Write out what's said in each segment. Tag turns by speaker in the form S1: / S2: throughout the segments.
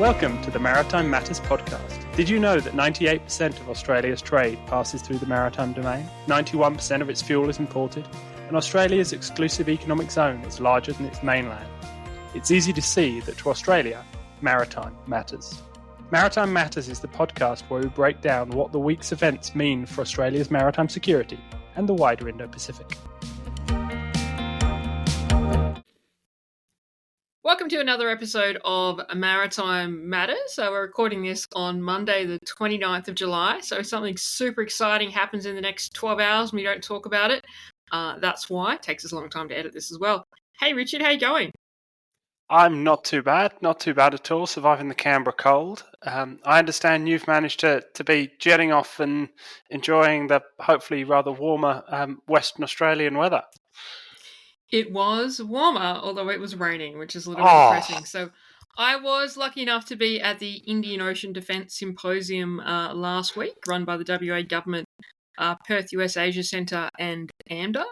S1: Welcome to the Maritime Matters podcast. Did you know that 98% of Australia's trade passes through the maritime domain? 91% of its fuel is imported, and Australia's exclusive economic zone is larger than its mainland. It's easy to see that to Australia, maritime matters. Maritime Matters is the podcast where we break down what the week's events mean for Australia's maritime security and the wider Indo-Pacific.
S2: Welcome to another episode of Maritime Matters. So we're recording this on Monday, the 29th of July. So if something super exciting happens in the next 12 hours and we don't talk about it, that's why. It takes us a long time to edit this as well. Hey, Richard, how you going?
S1: I'm not too bad at all, surviving the Canberra cold. I understand you've managed to be jetting off and enjoying the hopefully rather warmer Western Australian weather.
S2: It was warmer, although it was raining, which is a little bit depressing. So I was lucky enough to be at the Indian Ocean Defence Symposium last week, run by the WA government, Perth US Asia Centre and AMDA.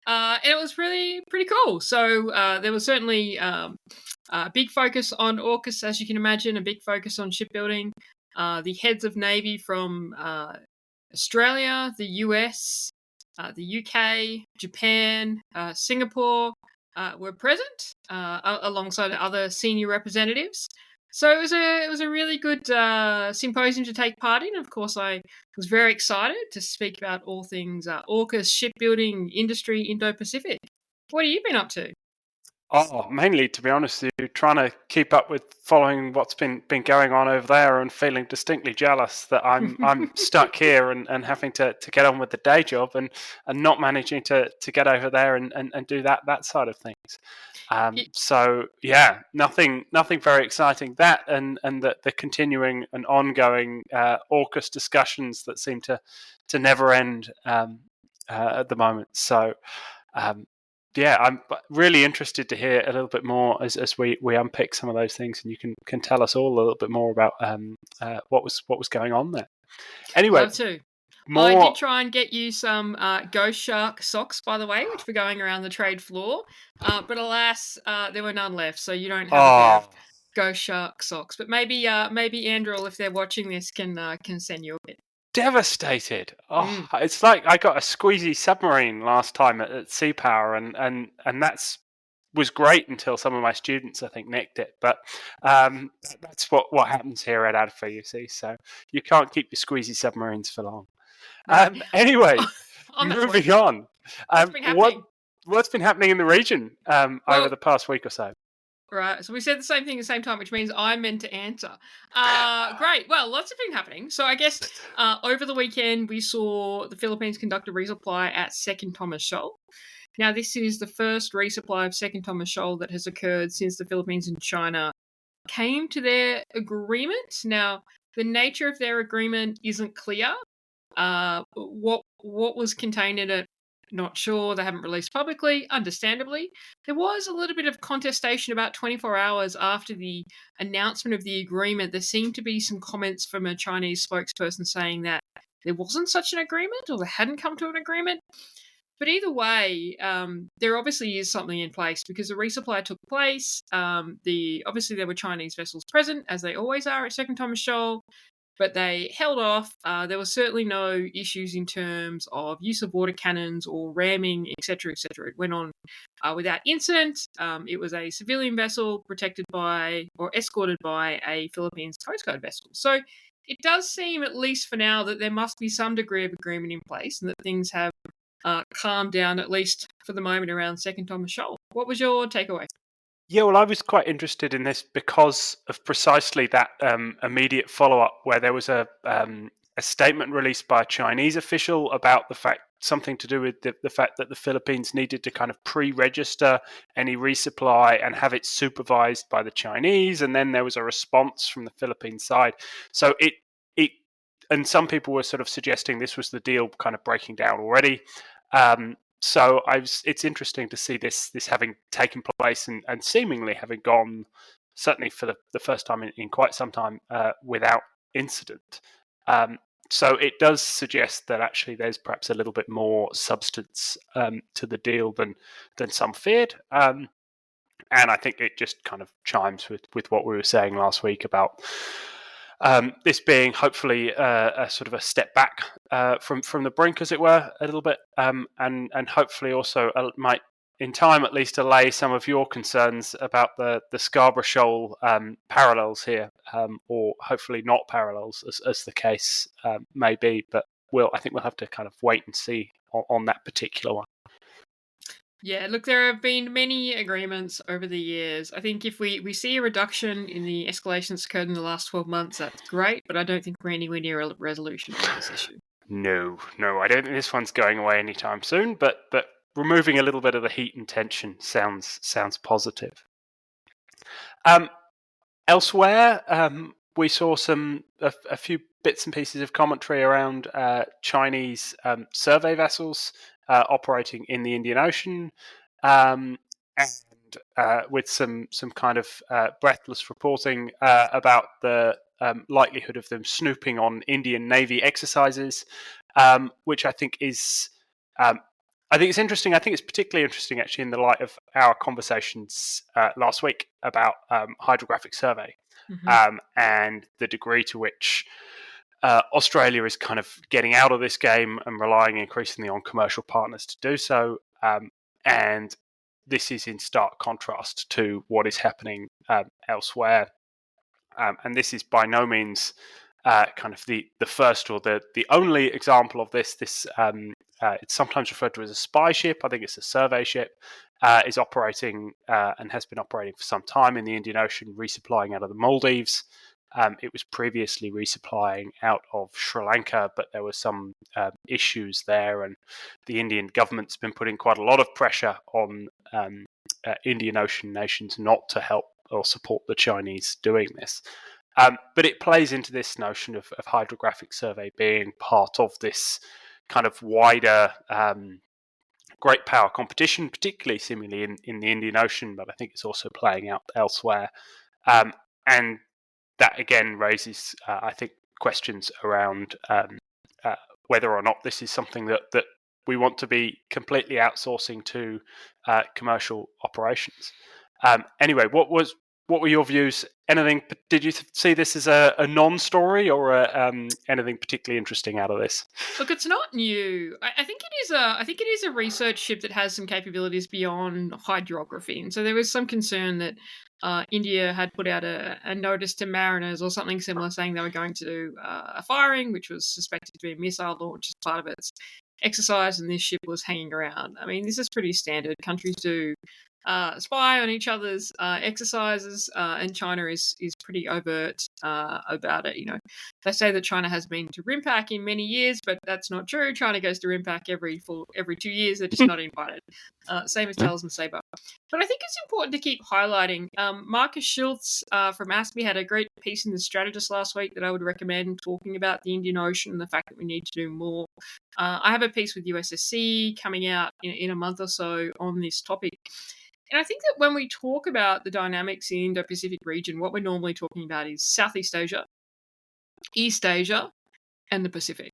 S2: And it was really pretty cool. So there was certainly a big focus on AUKUS, as you can imagine, a big focus on shipbuilding. The heads of Navy from Australia, the US, the UK, Japan, Singapore were present alongside other senior representatives. So it was a really good symposium to take part in. Of course, I was very excited to speak about all things AUKUS, shipbuilding, industry, Indo-Pacific. What have you been up to?
S1: Mainly, to be honest with you, trying to keep up with following what's been going on over there and feeling distinctly jealous that I'm stuck here and having to get on with the day job and not managing to get over there and do that side of things. So yeah, nothing very exciting. That and the continuing and ongoing AUKUS discussions that seem to never end at the moment. So. Yeah, I'm really interested to hear a little bit more as we unpick some of those things, and you can tell us all a little bit more about what was going on there. Anyway,
S2: love to. I did try and get you some Ghost Shark socks, by the way, which were going around the trade floor, but alas, there were none left, so you don't have a pair of Ghost Shark socks. But maybe Andrew, if they're watching this, can send you a bit.
S1: Devastated. It's like I got a squeezy submarine last time at Sea Power, and that's was great until some of my students, I think, nicked it. But that's what happens here at ADFA, you see. So you can't keep your squeezy submarines for long. Anyway, moving on. What's been happening in the region over the past week or so?
S2: Right, so we said the same thing at the same time, which means I'm meant to answer. Great, well, lots of things happening. So I guess over the weekend we saw the Philippines conduct a resupply at Second Thomas Shoal. Now, this is the first resupply of Second Thomas Shoal that has occurred since the Philippines and China came to their agreement. Now, the nature of their agreement isn't clear. What was contained in it, not sure. They haven't released publicly, understandably. There was a little bit of contestation about 24 hours after the announcement of the agreement. There seemed to be some comments from a Chinese spokesperson saying that there wasn't such an agreement or they hadn't come to an agreement. But either way, there obviously is something in place because the resupply took place. Obviously there were Chinese vessels present, as they always are at Second Thomas Shoal. But they held off. There were certainly no issues in terms of use of water cannons or ramming, etc., etc. It went on without incident. It was a civilian vessel protected by or escorted by a Philippines Coast Guard vessel. So it does seem, at least for now, that there must be some degree of agreement in place and that things have calmed down, at least for the moment, around Second Thomas Shoal. What was your takeaway?
S1: Yeah, well, I was quite interested in this because of precisely that immediate follow-up where there was a statement released by a Chinese official about the fact, something to do with the fact that the Philippines needed to kind of pre-register any resupply and have it supervised by the Chinese. And then there was a response from the Philippine side. So and some people were sort of suggesting this was the deal kind of breaking down already. So it's interesting to see this having taken place and seemingly having gone, certainly for the first time in quite some time, without incident. So it does suggest that actually there's perhaps a little bit more substance to the deal than some feared. I think it just kind of chimes with what we were saying last week about this being hopefully a sort of a step back from the brink, as it were, a little bit, and hopefully also might, in time at least, allay some of your concerns about the Scarborough Shoal parallels here, or hopefully not parallels, as the case may be. But I think we'll have to kind of wait and see on that particular one.
S2: Yeah, look, there have been many agreements over the years. I think if we see a reduction in the escalation that's occurred in the last 12 months, that's great, but I don't think we're anywhere near a resolution on this issue.
S1: No, I don't think this one's going away anytime soon, but removing a little bit of the heat and tension sounds positive. Elsewhere, we saw a few bits and pieces of commentary around Chinese survey vessels operating in the Indian Ocean, and with some kind of breathless reporting about the likelihood of them snooping on Indian Navy exercises, which I think is. I think it's interesting. I think it's particularly interesting, actually, in the light of our conversations last week about hydrographic survey, and the degree to which Australia is kind of getting out of this game and relying increasingly on commercial partners to do so. And this is in stark contrast to what is happening elsewhere. And this is by no means kind of the first or the only example of this. It's sometimes referred to as a spy ship. I think it's a survey ship. Is operating and has been operating for some time in the Indian Ocean, resupplying out of the Maldives. It was previously resupplying out of Sri Lanka, but there were some issues there, and the Indian government's been putting quite a lot of pressure on Indian Ocean nations not to help or support the Chinese doing this. But it plays into this notion of hydrographic survey being part of this kind of wider great power competition, particularly seemingly in the Indian Ocean, but I think it's also playing out elsewhere. And that again raises, I think, questions around whether or not this is something that we want to be completely outsourcing to commercial operations. Anyway, what were your views? Anything? Did you see this as a non-story, or anything particularly interesting out of this?
S2: Look, it's not new. I think it is a research ship that has some capabilities beyond hydrography, and so there was some concern that India had put out a notice to mariners or something similar, saying they were going to do a firing, which was suspected to be a missile launch as part of its exercise, and this ship was hanging around. I mean, this is pretty standard. Countries do spy on each other's exercises, and China is pretty overt about it. You know, they say that China has been to RIMPAC in many years, but that's not true. China goes to RIMPAC every 2 years. They're just not invited. Same as Thales and Sabre. But I think it's important to keep highlighting. Marcus Schultz from ASPE had a great piece in The Strategist last week that I would recommend, talking about the Indian Ocean and the fact that we need to do more. I have a piece with USSC coming out in a month or so on this topic. And I think that when we talk about the dynamics in the Indo-Pacific region, what we're normally talking about is Southeast Asia, East Asia, and the Pacific.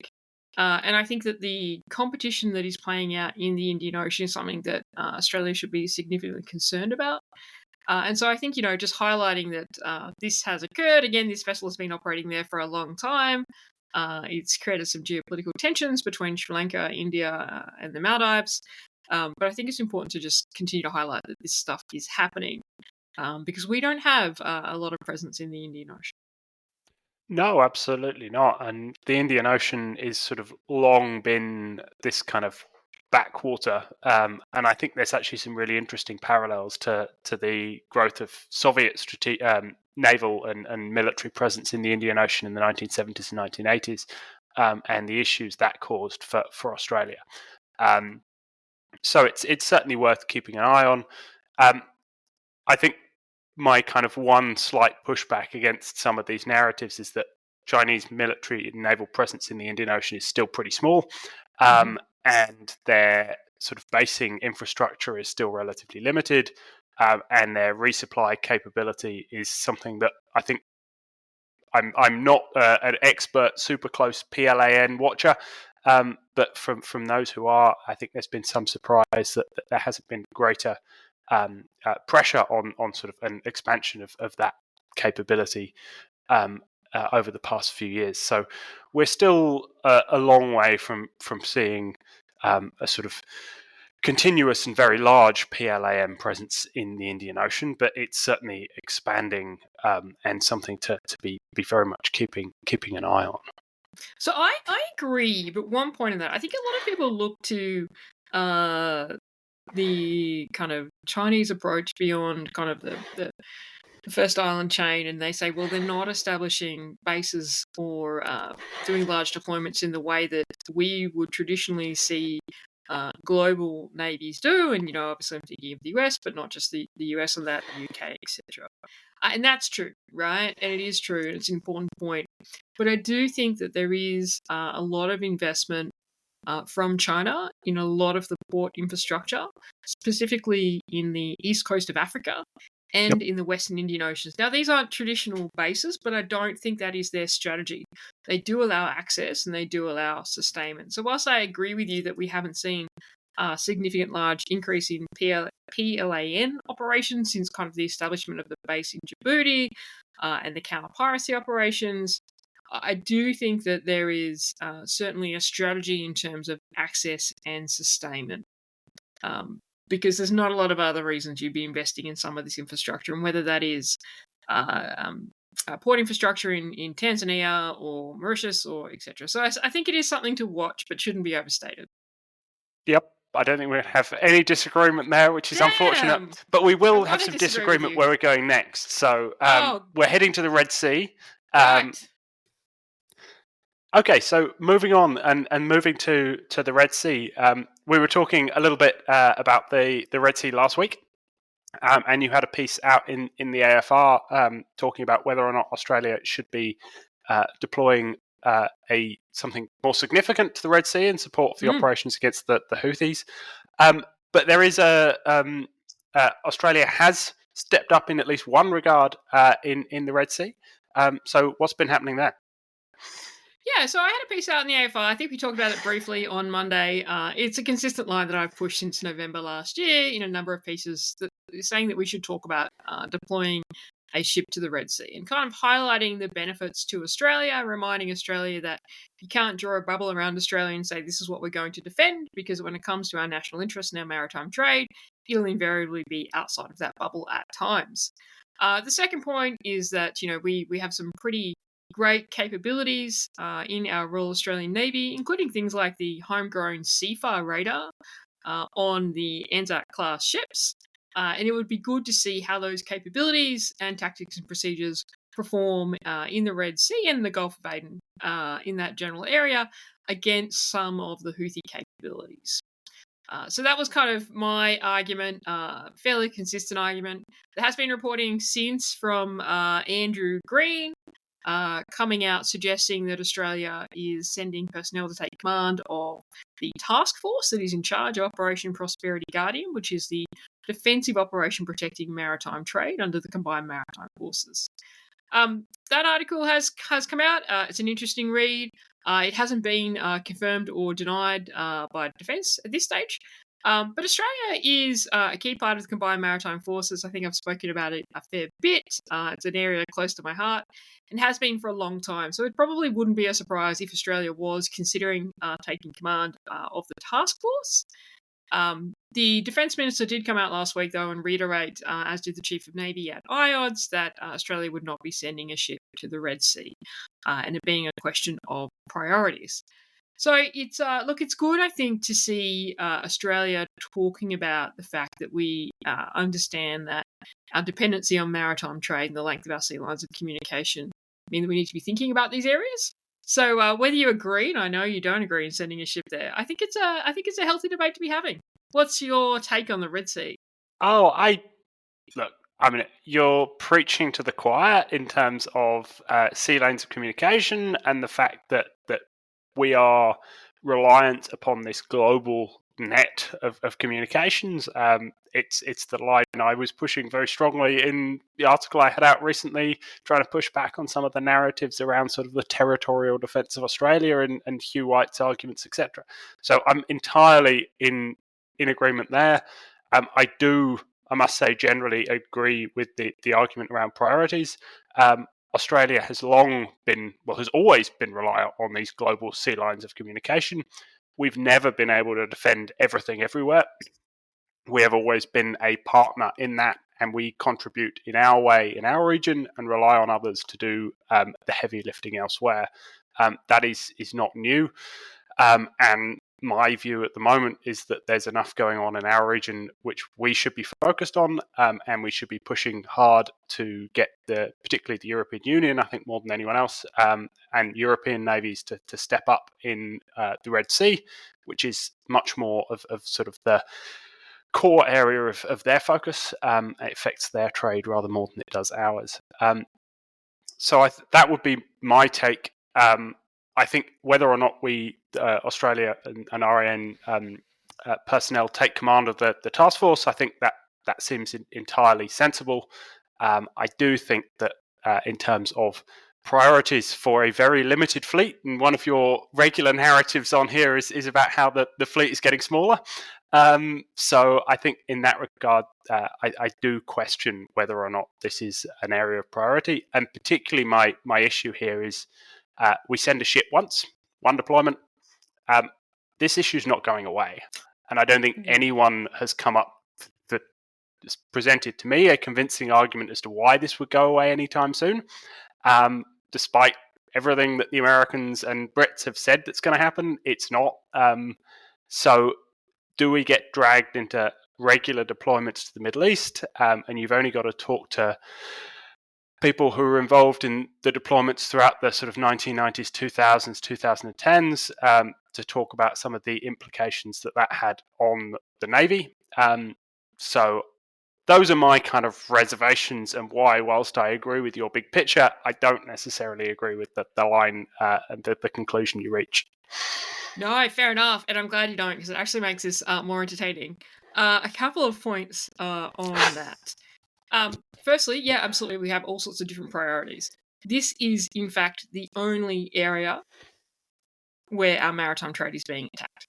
S2: And I think that the competition that is playing out in the Indian Ocean is something that Australia should be significantly concerned about. And so I think, just highlighting that this has occurred. Again, this vessel has been operating there for a long time. It's created some geopolitical tensions between Sri Lanka, India, and the Maldives. But I think it's important to just continue to highlight that this stuff is happening, because we don't have a lot of presence in the Indian Ocean.
S1: No, absolutely not. And the Indian Ocean is sort of long been this kind of backwater, and I think there's actually some really interesting parallels to the growth of Soviet naval and military presence in the Indian Ocean in the 1970s and 1980s, and the issues that caused for Australia. So it's certainly worth keeping an eye on. I think my kind of one slight pushback against some of these narratives is that Chinese military and naval presence in the Indian Ocean is still pretty small, and their sort of basing infrastructure is still relatively limited, and their resupply capability is something that I think I'm not an expert, super close PLAN watcher, but from those who are, I think there's been some surprise that there hasn't been greater pressure on sort of an expansion of that capability over the past few years. So we're still a long way from seeing a sort of continuous and very large PLAM presence in the Indian Ocean, but it's certainly expanding and something to be very much keeping an eye on.
S2: So I agree, but one point in that, I think a lot of people look to the kind of Chinese approach beyond kind of the first island chain, and they say, well, they're not establishing bases or doing large deployments in the way that we would traditionally see global navies do. And, obviously I'm thinking of the US, but not just the US and that, the UK, etc. And that's true, right? And it is true, and it's an important point. But I do think that there is a lot of investment from China in a lot of the port infrastructure, specifically in the east coast of Africa and in the Western Indian Oceans. Now, these aren't traditional bases, but I don't think that is their strategy. They do allow access and they do allow sustainment. So whilst I agree with you that we haven't seen a significant large increase in PLAN operations since kind of the establishment of the base in Djibouti and the counter-piracy operations, I do think that there is certainly a strategy in terms of access and sustainment. Because there's not a lot of other reasons you'd be investing in some of this infrastructure, and whether that is port infrastructure in Tanzania or Mauritius or etc. So I think it is something to watch, but shouldn't be overstated.
S1: Yep. I don't think we have any disagreement there, which is unfortunate. But we will have some disagreement where we're going next. So we're heading to the Red Sea.
S2: Right.
S1: Okay, so moving on and moving to the Red Sea, we were talking a little bit about the Red Sea last week, and you had a piece out in the AFR talking about whether or not Australia should be deploying something more significant to the Red Sea in support of the operations against the Houthis. But there is Australia has stepped up in at least one regard in the Red Sea. So what's been happening there?
S2: Yeah, so I had a piece out in the AFR. I think we talked about it briefly on Monday. It's a consistent line that I've pushed since November last year in a number of pieces saying that we should talk about deploying a ship to the Red Sea and kind of highlighting the benefits to Australia, reminding Australia that you can't draw a bubble around Australia and say this is what we're going to defend, because when it comes to our national interest and our maritime trade, it'll invariably be outside of that bubble at times. The second point is that, we have some pretty great capabilities in our Royal Australian Navy, including things like the homegrown Seafire radar on the Anzac class ships. And it would be good to see how those capabilities and tactics and procedures perform in the Red Sea and the Gulf of Aden in that general area against some of the Houthi capabilities. So that was kind of my argument, fairly consistent argument. There has been reporting since from Andrew Green coming out suggesting that Australia is sending personnel to take command of the task force that is in charge of Operation Prosperity Guardian, which is the defensive operation protecting maritime trade under the Combined Maritime Forces. That article has come out. It's an interesting read. It hasn't been confirmed or denied by Defence at this stage. But Australia is a key part of the Combined Maritime Forces. I think I've spoken about it a fair bit. It's an area close to my heart and has been for a long time. So it probably wouldn't be a surprise if Australia was considering taking command of the task force. The Defence Minister did come out last week, though, and reiterate, as did the Chief of Navy at IODS, that Australia would not be sending a ship to the Red Sea, and it being a question of priorities. So it's good, I think, to see Australia talking about the fact that we understand that our dependency on maritime trade and the length of our sea lines of communication mean that we need to be thinking about these areas. So whether you agree, and I know you don't agree in sending a ship there, I think it's a healthy debate to be having. What's your take on the Red Sea?
S1: You're preaching to the choir in terms of sea lanes of communication and the fact that we are reliant upon this global net of communications. It's the line I was pushing very strongly in the article I had out recently, trying to push back on some of the narratives around sort of the territorial defence of Australia and Hugh White's arguments, etc. So I'm entirely in agreement there. I do I must say, generally agree with the argument around priorities. Australia has always been reliant on these global sea lines of communication. We've never been able to defend everything everywhere. We have always been a partner in that, and we contribute in our way in our region and rely on others to do the heavy lifting elsewhere. That is not new. And my view at the moment is that there's enough going on in our region which we should be focused on, and we should be pushing hard to get particularly the European Union, I think more than anyone else, and European navies to step up in the Red Sea, which is much more of sort of the core area of their focus. It affects their trade rather more than it does ours. So that would be my take. I think whether or not we, Australia and RIN personnel, take command of the task force, I think that seems entirely sensible. I do think that in terms of priorities for a very limited fleet, and one of your regular narratives on here is about how the fleet is getting smaller. So I think in that regard, I do question whether or not this is an area of priority. And particularly my issue here is we send a ship once, one deployment. This issue is not going away. And I don't think anyone has come up that has presented to me a convincing argument as to why this would go away anytime soon, despite everything that the Americans and Brits have said that's going to happen. It's not. So do we get dragged into regular deployments to the Middle East? And you've only got to talk to people who were involved in the deployments throughout the sort of 1990s, 2000s, 2010s to talk about some of the implications that had on the Navy. So those are my kind of reservations and why, whilst I agree with your big picture, I don't necessarily agree with the line and the conclusion you reach.
S2: No, fair enough. And I'm glad you don't, because it actually makes this more entertaining. A couple of points on that. Firstly, yeah, absolutely, we have all sorts of different priorities. This is, in fact, the only area where our maritime trade is being attacked.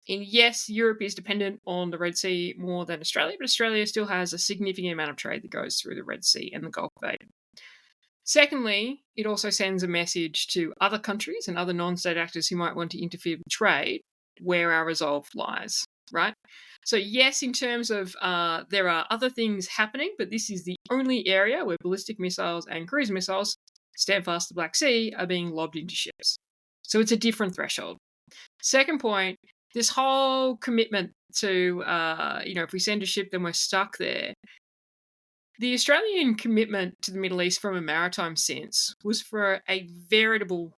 S2: And yes, Europe is dependent on the Red Sea more than Australia, but Australia still has a significant amount of trade that goes through the Red Sea and the Gulf of Aden. Secondly, it also sends a message to other countries and other non-state actors who might want to interfere with trade where our resolve lies, right? So yes, in terms of there are other things happening, but this is the only area where ballistic missiles and cruise missiles, stand fast the Black Sea, are being lobbed into ships. So it's a different threshold. Second point, this whole commitment to, if we send a ship, then we're stuck there. The Australian commitment to the Middle East from a maritime sense was for a veritable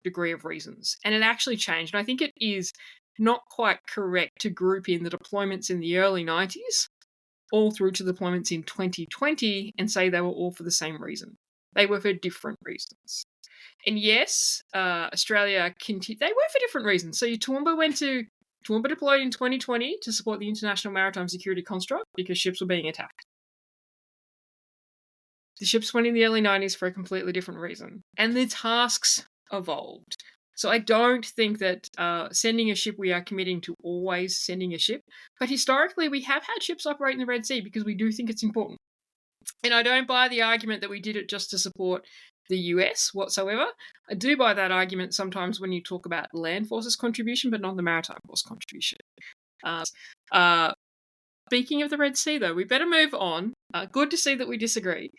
S2: degree of reasons. And it actually changed. And I think it is not quite correct to group in the deployments in the early 90s all through to deployments in 2020 and say they were all for the same reason. They were for different reasons. And yes, Australia they were for different reasons. So Toowoomba deployed in 2020 to support the international maritime security construct because ships were being attacked. The ships went in the early 90s for a completely different reason. And the tasks evolved. So I don't think that sending a ship, we are committing to always sending a ship. But historically, we have had ships operate in the Red Sea because we do think it's important. And I don't buy the argument that we did it just to support the US whatsoever. I do buy that argument sometimes when you talk about land forces contribution, but not the maritime force contribution. Speaking of the Red Sea, though, we better move on. Good to see that we disagree.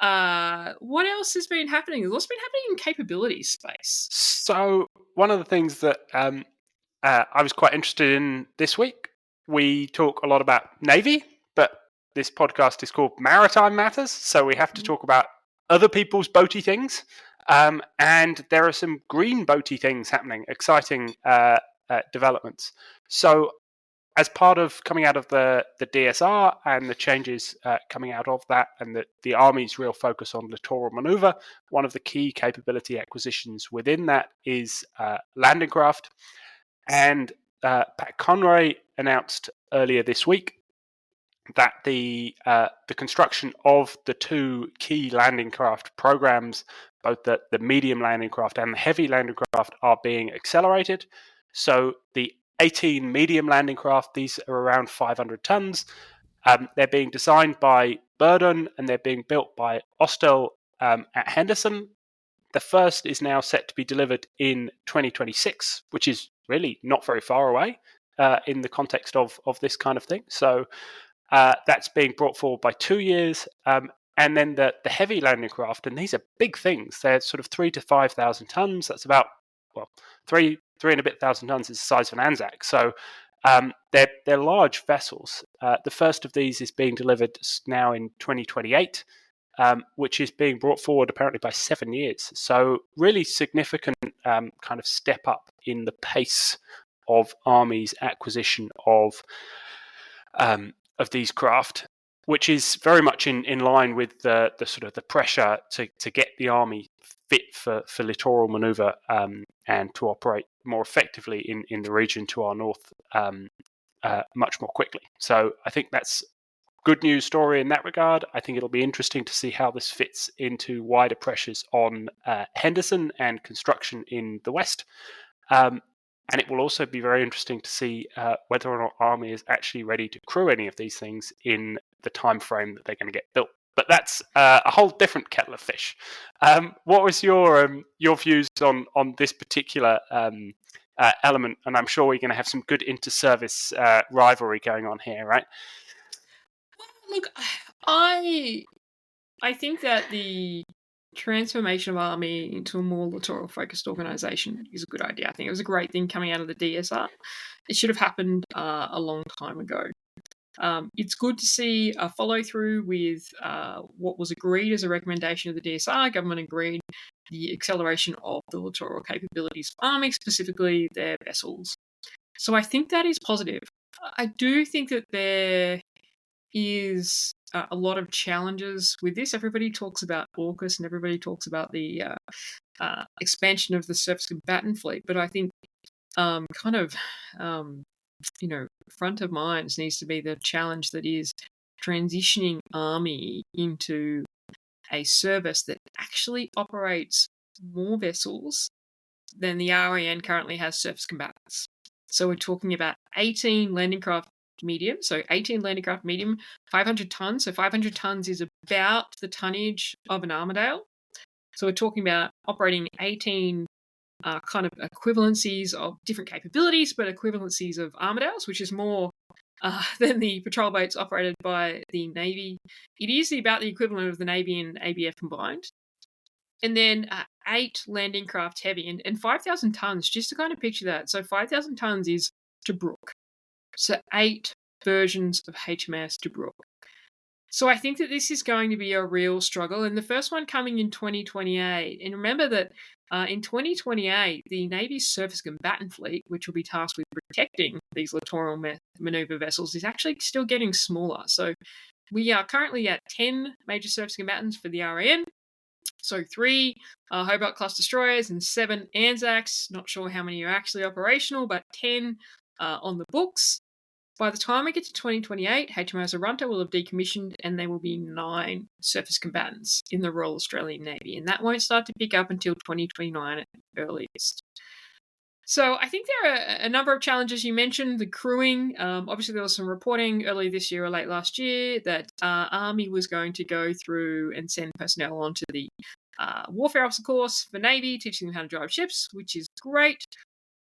S2: What else has been happening? There's also been happening in capability space.
S1: So one of the things that I was quite interested in this week, we talk a lot about Navy, but this podcast is called Maritime Matters, so we have to talk about other people's boaty things. And there are some green boaty things happening, exciting developments. So as part of coming out of the DSR and the changes coming out of that, and the Army's real focus on littoral manoeuvre, one of the key capability acquisitions within that is landing craft. And Pat Conroy announced earlier this week that the construction of the two key landing craft programs, both the medium landing craft and the heavy landing craft, are being accelerated. So the 18 medium landing craft, these are around 500 tons. They're being designed by Burden and they're being built by Ostel at Henderson. The first is now set to be delivered in 2026, which is really not very far away in the context of this kind of thing. So that's being brought forward by 2 years. And then the heavy landing craft, and these are big things. They're sort of 3,000 to 5,000 tons. That's about, well, three and a bit thousand tons is the size of an Anzac. So they're large vessels. The first of these is being delivered now in 2028. Which is being brought forward apparently by 7 years. So really significant kind of step up in the pace of Army's acquisition of these craft, which is very much in line with the sort of the pressure to get the Army fit for littoral manoeuvre and to operate more effectively in the region to our north much more quickly. So I think that's good news story in that regard. I think it'll be interesting to see how this fits into wider pressures on Henderson and construction in the West. And it will also be very interesting to see whether or not Army is actually ready to crew any of these things in the time frame that they're going to get built. But that's a whole different kettle of fish. What was your views on this particular element? And I'm sure we're going to have some good inter-service rivalry going on here, right?
S2: Look, I think that the transformation of Army into a more littoral-focused organisation is a good idea. I think it was a great thing coming out of the DSR. It should have happened a long time ago. It's good to see a follow-through with what was agreed as a recommendation of the DSR. Government agreed the acceleration of the littoral capabilities of Army, specifically their vessels. So I think that is positive. I do think that there is a lot of challenges with this. Everybody talks about AUKUS and everybody talks about the expansion of the surface combatant fleet, but I think front of mind needs to be the challenge that is transitioning Army into a service that actually operates more vessels than the RAN currently has surface combatants. So we're talking about 18 landing craft medium, 500 tons. So 500 tons is about the tonnage of an Armidale. So we're talking about operating 18 kind of equivalencies of different capabilities, but equivalencies of Armidales, which is more than the patrol boats operated by the Navy. It is about the equivalent of the Navy and ABF combined. And then 8 landing craft heavy and 5,000 tons, just to kind of picture that. So 5,000 tons is Tobruk. So 8 versions of HMAS Tobruk. So I think that this is going to be a real struggle. And the first one coming in 2028. And remember that in 2028, the Navy's surface combatant fleet, which will be tasked with protecting these littoral manoeuvre vessels, is actually still getting smaller. So we are currently at 10 major surface combatants for the RAN. So 3 Hobart-class destroyers and 7 Anzacs. Not sure how many are actually operational, but 10 on the books. By the time we get to 2028, HMAS Arunta will have decommissioned and there will be 9 surface combatants in the Royal Australian Navy. And that won't start to pick up until 2029 at the earliest. So I think there are a number of challenges. You mentioned the crewing. Obviously, there was some reporting early this year or late last year that Army was going to go through and send personnel onto the warfare officer course for Navy, teaching them how to drive ships, which is great.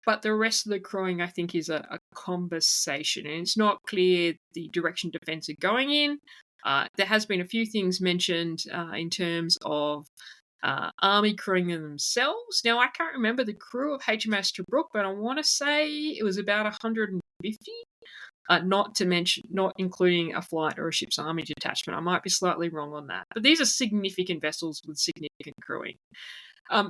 S2: But the rest of the crewing, I think, is a conversation. And it's not clear the direction defence are going in. There has been a few things mentioned in terms of Army crewing themselves. Now, I can't remember the crew of HMAS Tobruk, but I want to say it was about 150. Not including a flight or a ship's army detachment. I might be slightly wrong on that. But these are significant vessels with significant crewing.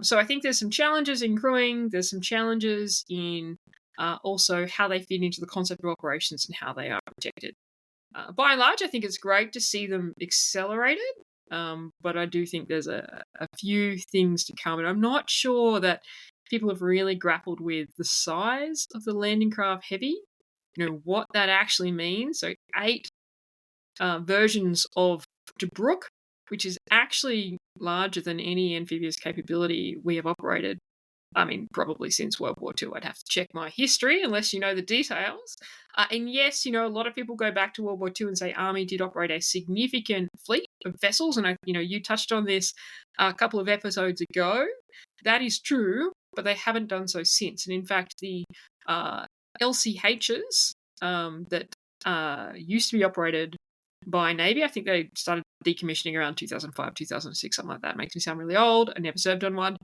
S2: So I think there's some challenges in crewing. There's some challenges in also how they fit into the concept of operations and how they are protected. By and large, I think it's great to see them accelerated. But I do think there's a few things to come. And I'm not sure that people have really grappled with the size of the landing craft heavy, what that actually means. So 8 versions of Tobruk, which is actually larger than any amphibious capability we have operated I mean, probably since World War II. I'd have to check my history unless you know the details. And yes, a lot of people go back to World War II and say Army did operate a significant fleet of vessels. And, you touched on this a couple of episodes ago. That is true, but they haven't done so since. And in fact, the LCHs that used to be operated by Navy, I think they started decommissioning around 2005, 2006, something like that. Makes me sound really old. I never served on one.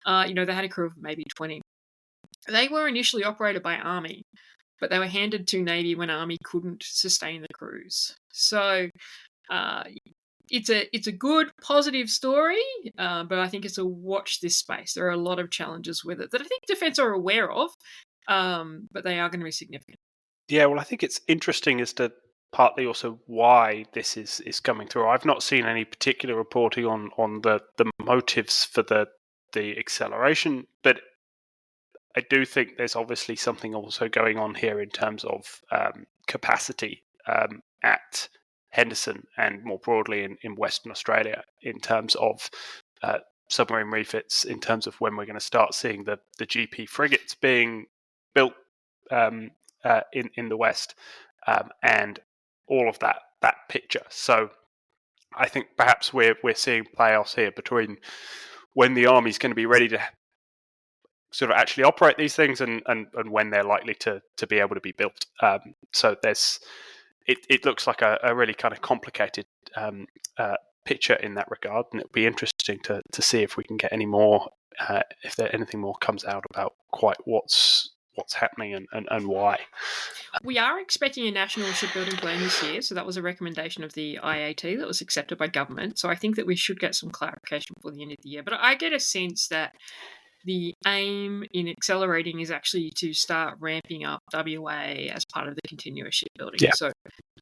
S2: They had a crew of maybe 20. They were initially operated by Army, but they were handed to Navy when Army couldn't sustain the crews. So it's a good, positive story, but I think it's a watch this space. There are a lot of challenges with it that I think Defence are aware of, but they are going to be significant.
S1: Yeah, well, I think it's interesting as to partly also why this is coming through. I've not seen any particular reporting on the motives for the acceleration, but I do think there's obviously something also going on here in terms of capacity at Henderson and more broadly in Western Australia in terms of submarine refits, in terms of when we're going to start seeing the GP frigates being built in the West, and all of that picture. So I think perhaps we're seeing playoffs here between when the Army's going to be ready to sort of actually operate these things and when they're likely to be able to be built. So there's it looks like a really kind of complicated picture in that regard, and it'll be interesting to see if we can get any more, if there anything more comes out about quite what's happening and why.
S2: We are expecting a national shipbuilding plan this year, so that was a recommendation of the IAT that was accepted by government. So I think that we should get some clarification before the end of the year. But I get a sense that the aim in accelerating is actually to start ramping up WA as part of the continuous shipbuilding.
S1: Yeah.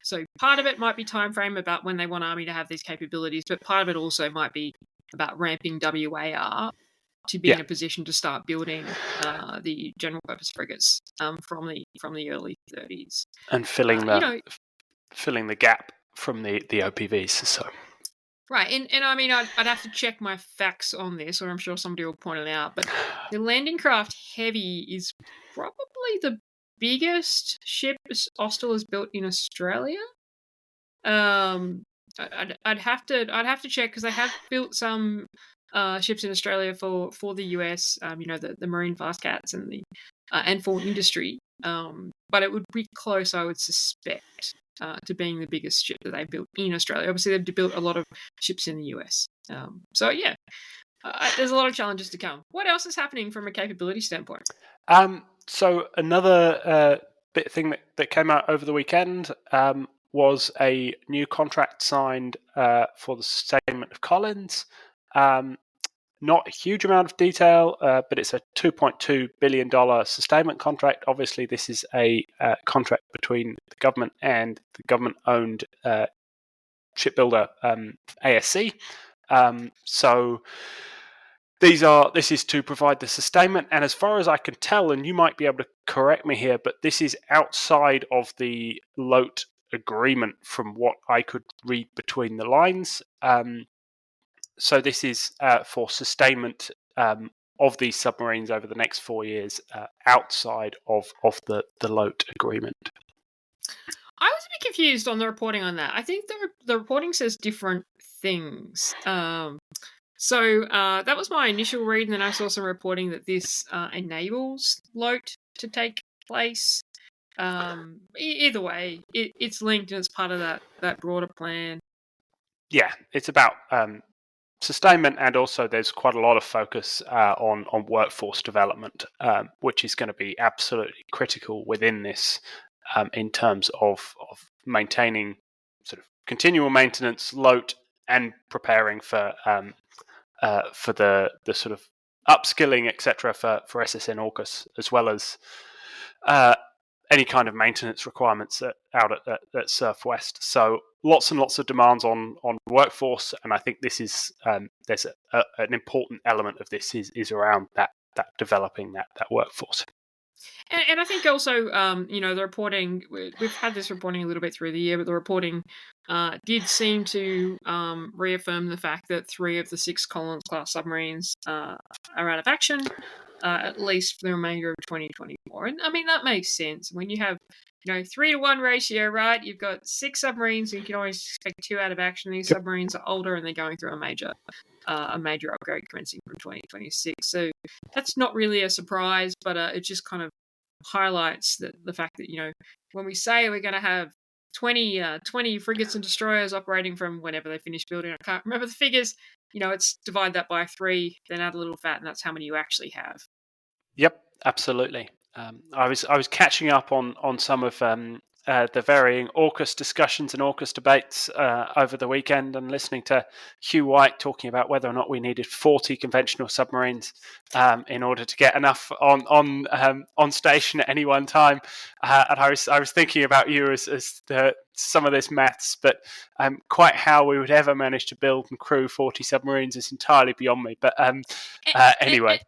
S2: So part of it might be time frame about when they want Army to have these capabilities, but part of it also might be about ramping WA up to be in a position to start building the general purpose frigates from the early 30s
S1: and filling the gap from the OPVs. So.
S2: Right, and I mean, I'd have to check my facts on this, or I'm sure somebody will point it out, but the landing craft heavy is probably the biggest ship Austal has built in Australia. I'd have to check because they have built some ships in Australia for the US, the Marine Fast Cats and for industry. But it would be close, I would suspect, to being the biggest ship that they built in Australia. Obviously, they've built a lot of ships in the US. There's a lot of challenges to come. What else is happening from a capability standpoint?
S1: So another bit thing that came out over the weekend was a new contract signed for the sustainment of Collins. Not a huge amount of detail, but it's a $2.2 billion sustainment contract. Obviously, this is a contract between the government and the government-owned shipbuilder ASC. So this is to provide the sustainment, and as far as I can tell, and you might be able to correct me here, but this is outside of the LOTE agreement from what I could read between the lines. So this is for sustainment of these submarines over the next 4 years outside of the LOTE agreement.
S2: I was a bit confused on the reporting on that. I think the reporting says different things. So that was my initial read, and then I saw some reporting that this enables LOTE to take place. Either way, it's linked and it's part of that broader plan.
S1: Yeah, it's about sustainment, and also there's quite a lot of focus on workforce development, which is going to be absolutely critical within this in terms of maintaining sort of continual maintenance, LOTE, and preparing for the sort of upskilling, etc., for SSN AUKUS, as well as any kind of maintenance requirements out at Surf West. So lots and lots of demands on workforce, and I think this is there's an important element of this is around that developing that workforce.
S2: And I think also, the reporting, we've had this reporting a little bit through the year, but the reporting did seem to reaffirm the fact that 3 of the 6 Collins-class submarines are out of action, at least for the remainder of 2024. And I mean, that makes sense. When you have 3-to-1 ratio, right? You've got 6 submarines, and you can always expect 2 out of action. These submarines are older, and they're going through a major upgrade commencing from 2026. So that's not really a surprise, but it just kind of highlights the fact that when we say we're going to have 20 frigates and destroyers operating from whenever they finish building, I can't remember the figures. It's divide that by 3, then add a little fat, and that's how many you actually have.
S1: Yep, absolutely. I was catching up on some of the varying AUKUS discussions and AUKUS debates over the weekend, and listening to Hugh White talking about whether or not we needed 40 conventional submarines in order to get enough on station at any one time. And I was thinking about you as some of this maths, but quite how we would ever manage to build and crew 40 submarines is entirely beyond me. But anyway.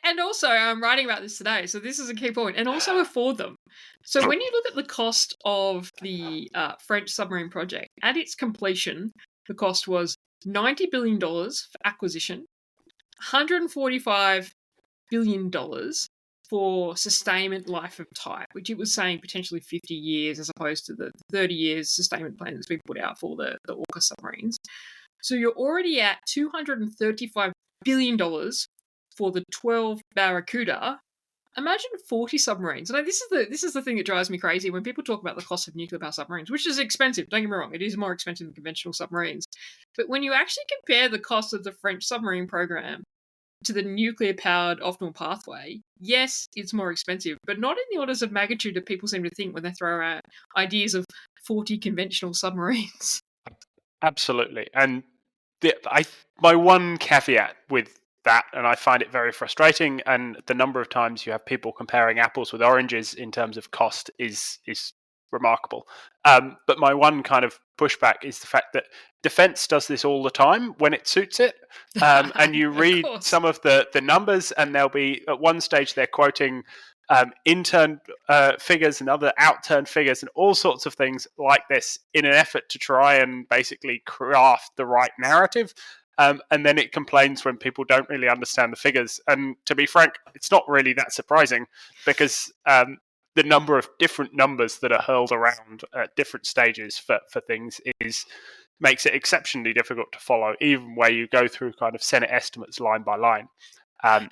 S2: And also, I'm writing about this today, so this is a key point, and also afford them. So when you look at the cost of the French submarine project, at its completion, the cost was $90 billion for acquisition, $145 billion for sustainment life of type, which it was saying potentially 50 years as opposed to the 30 years sustainment plan that's been put out for the AUKUS submarines. So you're already at $235 billion for the 12 Barracuda. Imagine 40 submarines. And this is the thing that drives me crazy when people talk about the cost of nuclear power submarines, which is expensive. Don't get me wrong, it is more expensive than conventional submarines. But when you actually compare the cost of the French submarine program to the nuclear-powered optimal pathway, yes, it's more expensive, but not in the orders of magnitude that people seem to think when they throw out ideas of 40 conventional submarines.
S1: Absolutely. And my one caveat with that, and I find it very frustrating, and the number of times you have people comparing apples with oranges in terms of cost is remarkable. But my one kind of pushback is the fact that defense does this all the time when it suits it. And you read some of the numbers, and they'll be at one stage they're quoting intern figures and other outturned figures and all sorts of things like this in an effort to try and basically craft the right narrative. And then it complains when people don't really understand the figures. And to be frank, it's not really that surprising, because the number of different numbers that are hurled around at different stages for things makes it exceptionally difficult to follow, even where you go through kind of Senate estimates line by line.
S2: I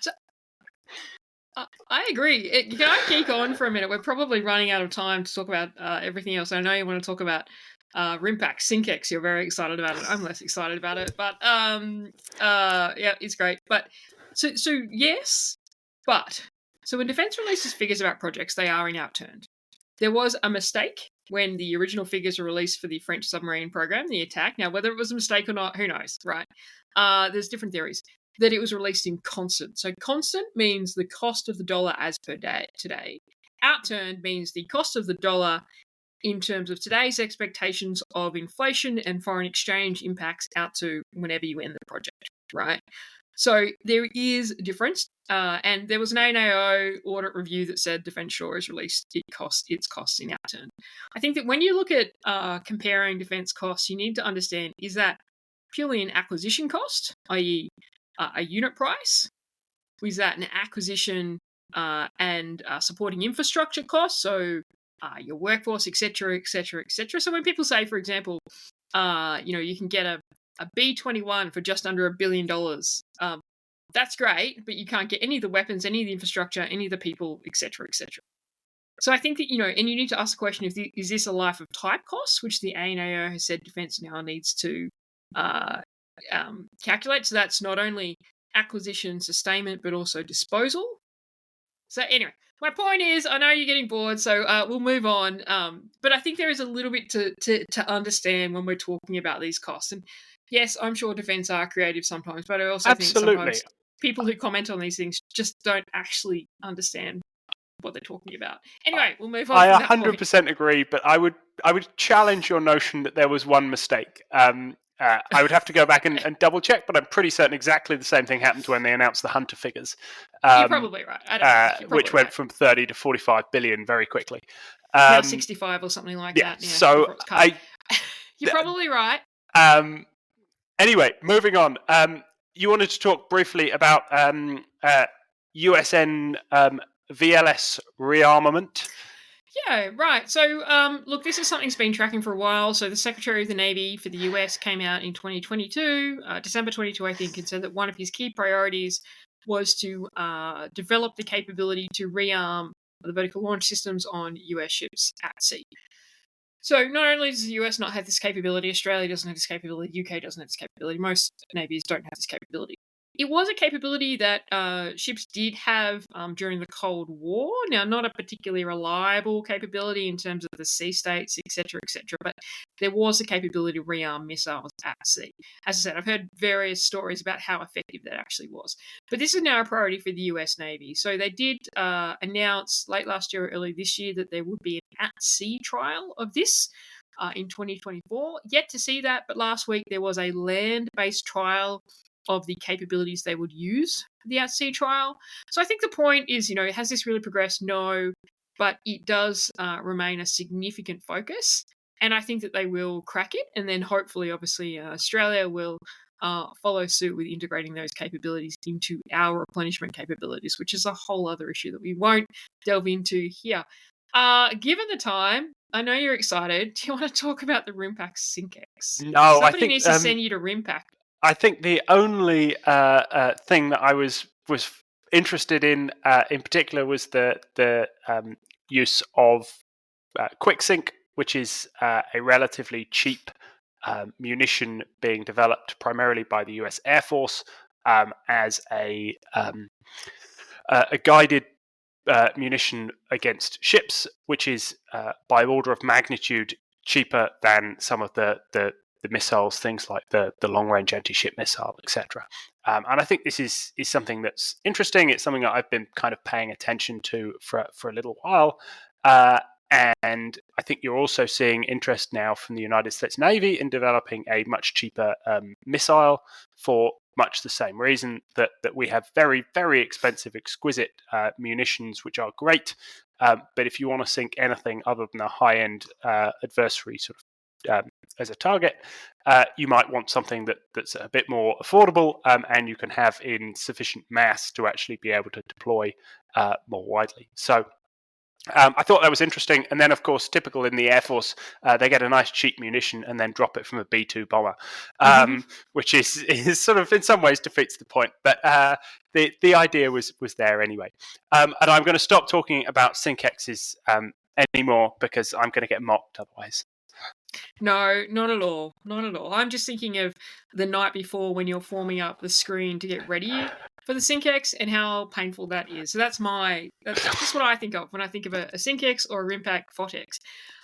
S2: agree. Can I geek on for a minute? We're probably running out of time to talk about everything else. I know you want to talk about RIMPAC, SINKEX. You're very excited about it. I'm less excited about it, but yeah, it's great. But so yes, but so when Defence releases figures about projects, they are outturned. There was a mistake when the original figures were released for the French submarine program, the attack. Now, whether it was a mistake or not, who knows, right? There's different theories. That it was released in constant. So constant means the cost of the dollar as per day today. Outturned means the cost of the dollar in terms of today's expectations of inflation and foreign exchange impacts out to whenever you end the project, right? So there is a difference. And there was an ANAO audit review that said Defence Shore has released its costs in outturned. I think that when you look at comparing defence costs, you need to understand, is that purely an acquisition cost, i.e., a unit price? Was that an acquisition and supporting infrastructure costs? So your workforce, etc., etc., etc. So when people say, for example, you can get a B-21 for just under $1 billion, that's great, but you can't get any of the weapons, any of the infrastructure, any of the people, etc., etc. So I think that, and you need to ask the question, is this a life of type cost, which the ANAO has said Defence now needs to calculate. So that's not only acquisition, sustainment, but also disposal. So anyway, my point is, I know you're getting bored, so we'll move on. But I think there is a little bit to understand when we're talking about these costs. And yes, I'm sure Defence are creative sometimes, but I also think sometimes people who comment on these things just don't actually understand what they're talking about. Anyway, we'll move on.
S1: I 100% agree, but I would challenge your notion that there was one mistake. I would have to go back and double check, but I'm pretty certain exactly the same thing happened when they announced the Hunter figures.
S2: You're probably right.
S1: Which went from 30 to 45 billion very quickly.
S2: Now 65 or something like that.
S1: Yeah, so
S2: You're probably right.
S1: Anyway, moving on. You wanted to talk briefly about USN VLS rearmament.
S2: Yeah, right. So, look, this is something that's been tracking for a while. So, the Secretary of the Navy for the US came out in 2022, December 22, I think, and said that one of his key priorities was to develop the capability to rearm the vertical launch systems on US ships at sea. So, not only does the US not have this capability, Australia doesn't have this capability, UK doesn't have this capability, most navies don't have this capability. It was a capability that ships did have during the Cold War. Now, not a particularly reliable capability in terms of the sea states, etc., but there was a capability to rearm missiles at sea. As I said, I've heard various stories about how effective that actually was. But this is now a priority for the US Navy. So they did announce late last year or early this year that there would be an at-sea trial of this. In 2024. Yet to see that, but last week there was a land-based trial of the capabilities they would use for the at-sea trial. So I think the point is, has this really progressed? No, but it does remain a significant focus. And I think that they will crack it. And then hopefully, obviously, Australia will follow suit with integrating those capabilities into our replenishment capabilities, which is a whole other issue that we won't delve into here. Given the time, I know you're excited. Do you want to talk about the RIMPAC SINKEX?
S1: No,
S2: Somebody needs to send you to RIMPAC.
S1: I think the only thing that I was interested in particular was the use of quick sync, which is a relatively cheap munition being developed primarily by the US Air Force as a guided munition against ships, which is by order of magnitude cheaper than some of the missiles, things like the long-range anti-ship missile, etc. And I think this is something that's interesting. It's something that I've been kind of paying attention to for a little while. And I think you're also seeing interest now from the United States Navy in developing a much cheaper missile for much the same reason that we have very, very expensive, exquisite munitions, which are great. But if you want to sink anything other than a high-end adversary sort of as a target, you might want something that's a bit more affordable and you can have in sufficient mass to actually be able to deploy more widely. So I thought that was interesting. And then, of course, typical in the Air Force, they get a nice cheap munition and then drop it from a B-2 bomber, which is sort of in some ways defeats the point. But the idea was there anyway. And I'm going to stop talking about SINKEXs anymore because I'm going to get mocked otherwise.
S2: No, not at all. Not at all. I'm just thinking of the night before when you're forming up the screen to get ready for the SINKEX and how painful that is. So that's just what I think of when I think of a SINKEX or a RIMPAC FOTEX.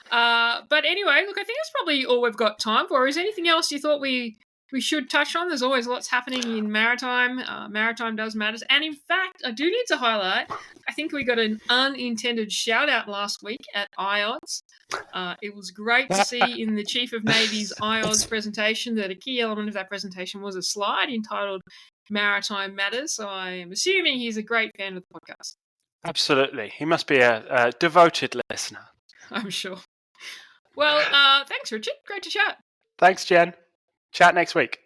S2: But anyway, look, I think that's probably all we've got time for. Is there anything else you thought we should touch on? There's always lots happening in maritime. Maritime does matters. And in fact, I do need to highlight, I think we got an unintended shout out last week at IODS. It was great to see in the Chief of Navy's IODS presentation that a key element of that presentation was a slide entitled Maritime Matters. So I am assuming he's a great fan of the podcast.
S1: Absolutely. He must be a devoted listener.
S2: I'm sure. Well, thanks, Richard. Great to chat.
S1: Thanks, Jen. Chat next week.